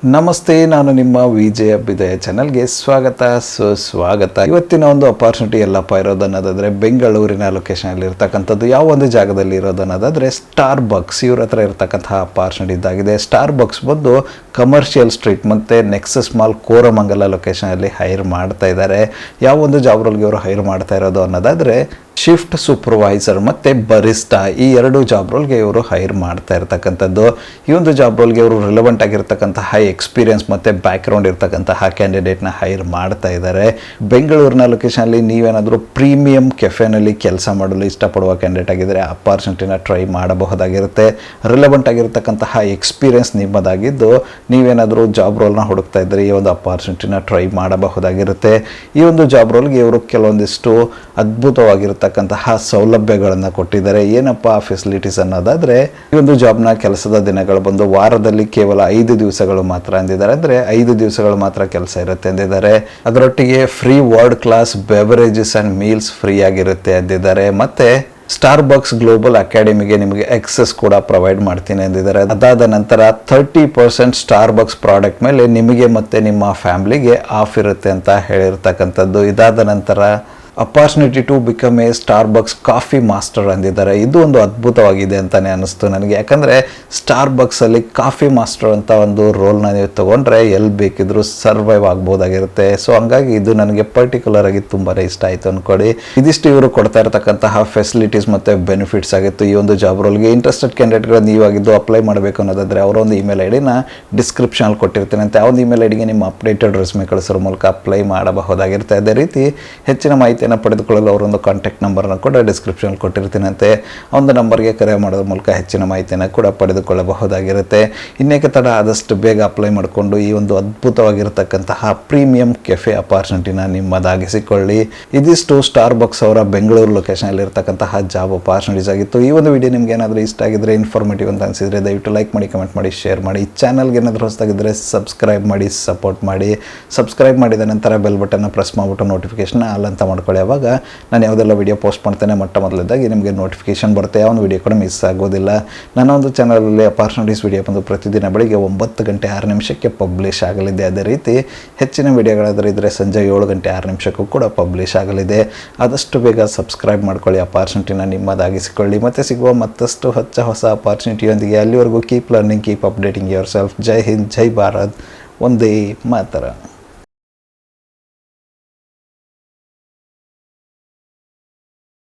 ನಮಸ್ತೆ, ನಾನು ನಿಮ್ಮ ವಿಜಯ ಅಭ್ಯುದಯ ಚಾನಲ್ಗೆ ಸುಸ್ವಾಗತ. ಇವತ್ತಿನ ಒಂದು ಅಪಾರ್ಚುನಿಟಿ ಎಲ್ಲಪ್ಪ ಇರೋದನ್ನೋದಾದರೆ ಬೆಂಗಳೂರಿನ ಲೊಕೇಶನಲ್ಲಿ ಇರ್ತಕ್ಕಂಥದ್ದು. ಯಾವ ಒಂದು ಜಾಗದಲ್ಲಿ ಇರೋದನ್ನೋದಾದರೆ ಸ್ಟಾರ್ ಬಕ್ಸ್ ಇವ್ರ ಹತ್ರ ಇರ್ತಕ್ಕಂತಹ ಅಪಾರ್ಚುನಿಟಿ ಇದಾಗಿದೆ. ಸ್ಟಾರ್ ಬಕ್ಸ್ ಬಂದು ಕಮರ್ಷಿಯಲ್ ಸ್ಟ್ರೀಟ್ ಮತ್ತು ನೆಕ್ಸಸ್ ಮಾಲ್ ಕೋರಮಂಗಲ ಲೊಕೇಶನಲ್ಲಿ ಹೈರ್ ಮಾಡ್ತಾ ಇದ್ದಾರೆ. ಯಾವ ಒಂದು ಜಾಬ್ ರೋಲ್ಗೆ ಇವರು ಹೈರ್ ಮಾಡ್ತಾ ಇರೋದು ಅನ್ನೋದಾದರೆ ಶಿಫ್ಟ್ ಸೂಪರ್ವೈಸರ್ ಮತ್ತು ಬರಿಸ್ಟಾ, ಈ ಎರಡು ಜಾಬ್ ರೋಲ್ಗೆ ಇವರು ಹೈರ್ ಮಾಡ್ತಾ ಇರ್ತಕ್ಕಂಥದ್ದು. ಈ ಒಂದು ಜಾಬ್ ರೋಲ್ಗೆ ಇವರು ರಿಲೆವೆಂಟ್ ಆಗಿರ್ತಕ್ಕಂತಹ ಎಕ್ಸ್ಪೀರಿಯನ್ಸ್ ಮತ್ತು ಬ್ಯಾಕ್ಗ್ರೌಂಡ್ ಇರ್ತಕ್ಕಂತಹ ಕ್ಯಾಂಡಿಡೇಟ್ನ ಹೈರ್ ಮಾಡ್ತಾ ಇದ್ದಾರೆ. ಬೆಂಗಳೂರಿನ ಲೊಕೇಶನಲ್ಲಿ ನೀವೇನಾದರೂ ಪ್ರೀಮಿಯಂ ಕೆಫೆನಲ್ಲಿ ಕೆಲಸ ಮಾಡಲು ಇಷ್ಟಪಡುವ ಕ್ಯಾಂಡಿಡೇಟ್ ಆಗಿದ್ದರೆ ಅಪಾರ್ಚುನಿಟಿನ ಟ್ರೈ ಮಾಡಬಹುದಾಗಿರುತ್ತೆ. ರಿಲೆವೆಂಟ್ ಆಗಿರ್ತಕ್ಕಂತಹ ಎಕ್ಸ್ಪೀರಿಯನ್ಸ್ ನಿಮ್ಮದಾಗಿದ್ದು ನೀವೇನಾದರೂ ಜಾಬ್ ರೋಲ್ನ ಹುಡುಕ್ತಾ ಇದ್ದರೆ ಈ ಒಂದು ಅಪಾರ್ಚುನಿಟಿನ ಟ್ರೈ ಮಾಡಬಹುದಾಗಿರುತ್ತೆ. ಈ ಒಂದು ಜಾಬ್ ರೋಲ್ಗೆ ಇವರು ಕೆಲವೊಂದಿಷ್ಟು ಅದ್ಭುತವಾಗಿರ್ತಕ್ಕಂತಹ ಸೌಲಭ್ಯಗಳನ್ನು ಕೊಟ್ಟಿದ್ದಾರೆ. ಏನಪ್ಪ ಫೆಸಿಲಿಟೀಸ್ ಅನ್ನೋದಾದರೆ, ಈ ಒಂದು ಜಾಬ್ನ ಕೆಲಸದ ದಿನಗಳು ಬಂದು ವಾರದಲ್ಲಿ ಕೇವಲ 5 ದಿವಸಗಳು ಮಾತ್ರ ಅಂದಿದ್ದಾರೆ. ಅಂದರೆ 5 ದಿವಸಗಳು ಮಾತ್ರ ಕೆಲಸ ಇರುತ್ತೆ ಅಂದಿದ್ದಾರೆ. ಅದರೊಟ್ಟಿಗೆ free world class beverages and meals free ಆಗಿರುತ್ತೆ ಅಂದಿದ್ದಾರೆ. ಮತ್ತು ಸ್ಟಾರ್ ಬಕ್ಸ್ ಗ್ಲೋಬಲ್ ಅಕಾಡೆಮಿಗೆ ನಿಮಗೆ ಎಕ್ಸೆಸ್ ಕೂಡ ಪ್ರೊವೈಡ್ ಮಾಡ್ತೀನಿ ಅಂದಿದ್ದಾರೆ. ಅದಾದ ನಂತರ 30% ಸ್ಟಾರ್ ಬಕ್ಸ್ ಪ್ರಾಡಕ್ಟ್ ಮೇಲೆ ನಿಮಗೆ ಮತ್ತು ನಿಮ್ಮ ಫ್ಯಾಮಿಲಿಗೆ ಆಫ್ ಇರುತ್ತೆ ಅಂತ ಹೇಳಿರ್ತಕ್ಕಂಥದ್ದು. ಇದಾದ ನಂತರ opportunity to become a Starbucks coffee master ಅಂದಿದ್ದಾರೆ. ಇದು ಒಂದು ಅದ್ಭುತವಾಗಿದೆ ಅಂತಲೇ ಅನ್ನಿಸ್ತು ನನಗೆ. ಯಾಕಂದರೆ ಸ್ಟಾರ್ ಬಕ್ಸಲ್ಲಿ ಕಾಫಿ ಮಾಸ್ಟರ್ ಅಂತ ಒಂದು ರೋಲ್ನ ನೀವು ತೊಗೊಂಡ್ರೆ ಎಲ್ಲಿ ಬೇಕಿದ್ರೂ ಸರ್ವೈವ್ ಆಗ್ಬೋದಾಗಿರುತ್ತೆ. ಸೊ ಹಂಗಾಗಿ ಇದು ನನಗೆ ಪರ್ಟಿಕ್ಯುಲರ್ ಆಗಿ ತುಂಬಾ ಇಷ್ಟ ಆಯಿತು ಅಂದ್ಕೊಳ್ಳಿ. ಇದಿಷ್ಟು ಇವರು ಕೊಡ್ತಾ ಇರತಕ್ಕಂತಹ ಫೆಸಿಲಿಟೀಸ್ ಮತ್ತು ಬೆನಿಫಿಟ್ಸ್ ಆಗಿತ್ತು ಈ ಒಂದು ಜಾಬ್ ರೋಲ್ಗೆ. ಇಂಟ್ರೆಸ್ಟೆಡ್ ಕ್ಯಾಂಡಿಡೇಟ್ಗಳು ನೀವಾಗಿದ್ದು ಅಪ್ಲೈ ಮಾಡಬೇಕು ಅನ್ನೋದಾದರೆ ಅವರ ಒಂದು ಇಮೇಲ್ ಐಡಿನ ಡಿಸ್ಕ್ರಿಪ್ಷನಲ್ಲಿ ಕೊಟ್ಟಿರ್ತೀನಿ ಅಂತ. ಆ ಒಂದು ಇಮೇಲ್ ಐಡಿಗೆ ನಿಮ್ಮ ಅಪ್ಡೇಟೆಡ್ ರೆಸ್ಯೂಮೆ ಕಳಿಸೋರ ಮೂಲಕ ಅಪ್ಲೈ ಮಾಡಬಹುದಾಗಿರುತ್ತೆ. ಅದೇ ರೀತಿ ಹೆಚ್ಚಿನ ಮಾಹಿತಿಯನ್ನು ಪಡೆದುಕೊಳ್ಳಲು ಅವರೊಂದು ಕಾಂಟ್ಯಾಕ್ಟ್ ನಂಬರ್ನ ಕೂಡ ಡಿಸ್ಕ್ರಿಪ್ಷನ್ ಕೊಟ್ಟಿರ್ತೀನಿ ಅಂತೆ. ಆ ಒಂದು ನಂಬರ್ಗೆ ಕರೆ ಮಾಡೋದ್ರ ಮೂಲಕ ಹೆಚ್ಚಿನ ಮಾಹಿತಿಯನ್ನು ಕೂಡ ಪಡೆದುಕೊಳ್ಳಬಹುದಾಗಿರುತ್ತೆ. ಇನ್ನೇಕೆ ತಡ, ಆದಷ್ಟು ಬೇಗ ಅಪ್ಲೈ ಮಾಡಿಕೊಂಡು ಈ ಒಂದು ಅದ್ಭುತವಾಗಿರತಕ್ಕಂತಹ ಪ್ರೀಮಿಯಂ ಕೆಫೆ ಅಪಾರ್ಚುನಿಟಿನ ನಿಮ್ಮದಾಗಿಸಿಕೊಳ್ಳಿ. ಇದಿಷ್ಟು ಸ್ಟಾರ್ ಬಕ್ಸ್ ಅವರ ಬೆಂಗಳೂರು ಲೊಕೇಶನಲ್ಲಿ ಇರತಕ್ಕಂತಹ ಜಾಬ್ ಅಪಾರ್ಚುನಿಟೀಸ್ ಆಗಿತ್ತು. ಈ ಒಂದು ವಿಡಿಯೋ ನಿಮ್ಗೆ ಏನಾದರೂ ಇಷ್ಟ ಆಗಿದ್ರೆ, ಇನ್ಫಾರ್ಮೇಟಿವ್ ಅಂತ ಅನಿಸಿದರೆ ದಯವಿಟ್ಟು ಲೈಕ್ ಮಾಡಿ, ಕಮೆಂಟ್ ಮಾಡಿ, ಶೇರ್ ಮಾಡಿ. ಚಾನಲ್ಗೆ ಏನಾದರೂ ಹೊಸದಾಗಿದ್ದರೆ ಸಬ್ಸ್ಕ್ರೈಬ್ ಮಾಡಿ, ಸಪೋರ್ಟ್ ಮಾಡಿ. ಸಬ್ಸ್ಕ್ರೈಬ್ ಮಾಡಿದ ನಂತರ ಬೆಲ್ ಬಟನ್ನ ಪ್ರೆಸ್ ಮಾಡಿಬಿಟ್ಟು ನೋಟಿಫಿಕೇಶನ್ ಆಲ್ ಅಂತ ಮಾಡ್ಕೊಳ್ಳಿ. ಆವಾಗ ನಾನು ಯಾವುದೆಲ್ಲ ವೀಡಿಯೋ ಪೋಸ್ಟ್ ಮಾಡ್ತೇನೆ ಮೊದಲದಾಗಿ ನಿಮಗೆ ನೋಟಿಫಿಕೇಶನ್ ಬರುತ್ತೆ. ಯಾವ ಒಂದು ವೀಡಿಯೋ ಕೂಡ ಮಿಸ್ ಆಗೋದಿಲ್ಲ. ನನ್ನ ಒಂದು ಚಾನಲಲ್ಲಿ ಅಪಾರ್ಚುನಿಟೀಸ್ ವೀಡಿಯೋ ಬಂದು ಪ್ರತಿದಿನ ಬೆಳಿಗ್ಗೆ 9 ಗಂಟೆ 6 ನಿಮಿಷಕ್ಕೆ ಪಬ್ಲಿಷ್ ಆಗಲಿದೆ. ಅದೇ ರೀತಿ ಹೆಚ್ಚಿನ ವೀಡಿಯೋಗಳಾದರೆ ಇದ್ದರೆ ಸಂಜೆ 7 ಗಂಟೆ 6 ನಿಮಿಷಕ್ಕೂ ಕೂಡ ಪಬ್ಲಿಷ್ ಆಗಲಿದೆ. ಆದಷ್ಟು ಬೇಗ ಸಬ್ಸ್ಕ್ರೈಬ್ ಮಾಡ್ಕೊಳ್ಳಿ, ಅಪಾರ್ಚುನಿಟಿನ ನಿಮ್ಮದಾಗಿಸಿಕೊಳ್ಳಿ. ಮತ್ತು ಸಿಗುವ ಮತ್ತಷ್ಟು ಹೊಸ ಅಪಾರ್ಚುನಿಟಿಯೊಂದಿಗೆ. ಅಲ್ಲಿವರೆಗೂ keep learning, keep updating yourself. ಜೈ ಹಿಂದ್, ಜೈ ಭಾರತ್, ವಂದೇ ಮಾತರಂ.